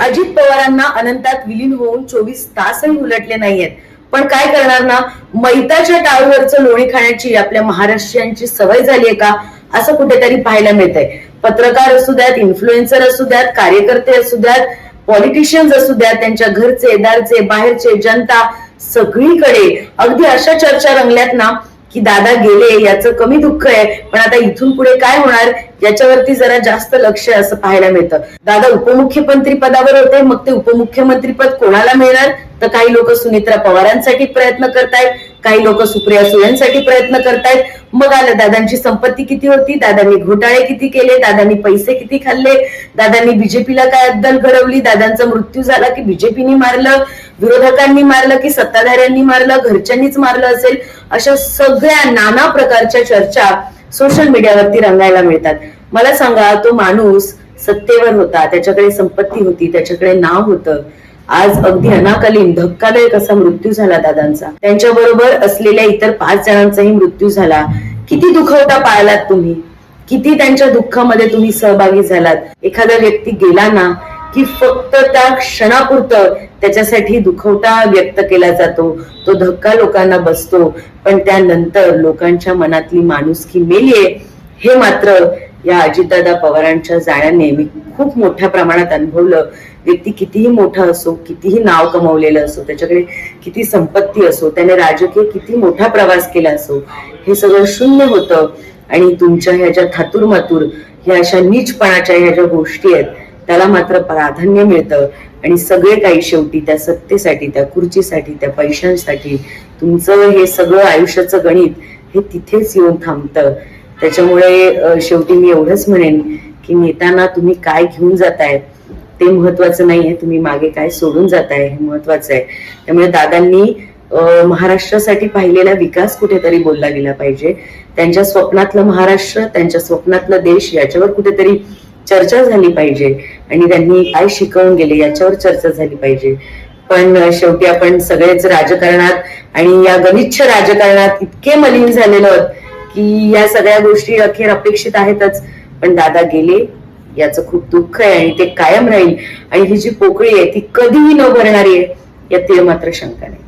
अजित पवारांना अनंतात विलीन होऊन 24 तासही उलटले नाहीयेत, पण काय करणार ना, मैताच्या टाळूवरचं लोणी खाण्याची आपल्या महाराष्ट्रीयांची सवय झालीये का असं कुठेतरी पाहायला मिळतंय. पत्रकार असू द्यात, इन्फ्लुएन्सर असू द्यात, कार्यकर्ते असू द्यात, पॉलिटिशियन्स असू द्यात, त्यांच्या घरचे दारचे बाहेरचे जनता सगळीकडे अगदी अशा चर्चा रंगल्यात ना की दादा गेले याचं कमी दुःख आहे, पण आता इथून पुढे काय होणार याच्यावरती जरा जास्त लक्ष असं पाहायला मिळतं. दादा उपमुख्यमंत्री पदावर होते, मग ते उपमुख्यमंत्री पद कोणाला मिळणार, तर काही लोक सुनित्रा पवारांसाठी प्रयत्न करतायत, काही लोक सुप्रिया सुळेंसाठी प्रयत्न करतायत. मग आलं दादांची संपत्ती किती होती, दादांनी घोटाळे किती केले, दादांनी पैसे किती खाल्ले, दादांनी बीजेपीला काय अद्दल घडवली, दादांचा मृत्यू झाला की बीजेपीनी मारलं, विरोधकांनी मारलं की सत्ताधाऱ्यांनी मारलं, घरच्यांनीच मारलं असेल, अशा सगळ्या नाना प्रकारच्या चर्चा सोशल मीडियावरती रंगायला मिळतात. मला सांगा, तो माणूस सत्तेवर होता, त्याच्याकडे संपत्ती होती, त्याच्याकडे नाव होतं, आज अगदी अनाकलीन धक्कादायक असा मृत्यू झाला दादांचा, त्यांच्या बरोबर असलेल्या इतर 5 जणांचाही मृत्यू झाला. किती दुखवटा पाळलात तुम्ही, किती त्यांच्या दुःखामध्ये तुम्ही सहभागी झालात. एखादा व्यक्ती गेला ना की फक्त त्या क्षणापुरतं त्याच्यासाठी दुखवटा व्यक्त केला जातो, तो धक्का लोकांना बसतो, पण त्यानंतर लोकांच्या मनातली माणुसकी मेलीये हे मात्र या अजितदादा पवारांच्या जाण्याने मी खूप मोठ्या प्रमाणात अनुभवलं. व्यक्ती कितीही मोठा असो, कितीही नाव कमवलेलं असो, त्याच्याकडे किती संपत्ती असो, त्याने राजकीय किती मोठा प्रवास केला असो, हे सगळं शून्य होतं. आणि तुमच्या ह्या ज्या थातुरमातुर ह्या अशा नीचपणाच्या ह्या ज्या गोष्टी आहेत त्याला मात्र प्राधान्य मिळतं. आणि सगळे काही शेवटी त्या सत्तेसाठी, त्या खुर्चीसाठी, त्या पैशांसाठी तुमचं हे सगळं आयुष्याचं गणित हे तिथेच येऊन थांबतं. त्याच्यामुळे शेवटी मी एवढंच म्हणेन की नेताना तुम्ही काय घेऊन जाताय ते महत्वाचं नाहीये, तुम्ही मागे काय सोडून जाताय हे महत्वाचं आहे. त्यामुळे दादांनी महाराष्ट्रासाठी पाहिलेला विकास कुठेतरी बोलला गेला पाहिजे. त्यांच्या स्वप्नातलं महाराष्ट्र, त्यांच्या स्वप्नातलं देश याच्यावर कुठेतरी चर्चा झाली पाहिजे आणि त्यांनी काय शिकवून गेले याच्यावर चर्चा झाली पाहिजे. पण शेवटी आपण सगळेच राजकारणात आणि या गलिच्छ राजकारणात इतके मलिन झालेलो आहोत की या सगळ्या गोष्टी अखेर अपेक्षित आहेतच. पण दादा गेले याचं खूप दुःख आहे आणि ते कायम राहील. आणि ही जी पोकळी आहे ती कधीही न भरणारी आहे यात मात्र शंका नाही.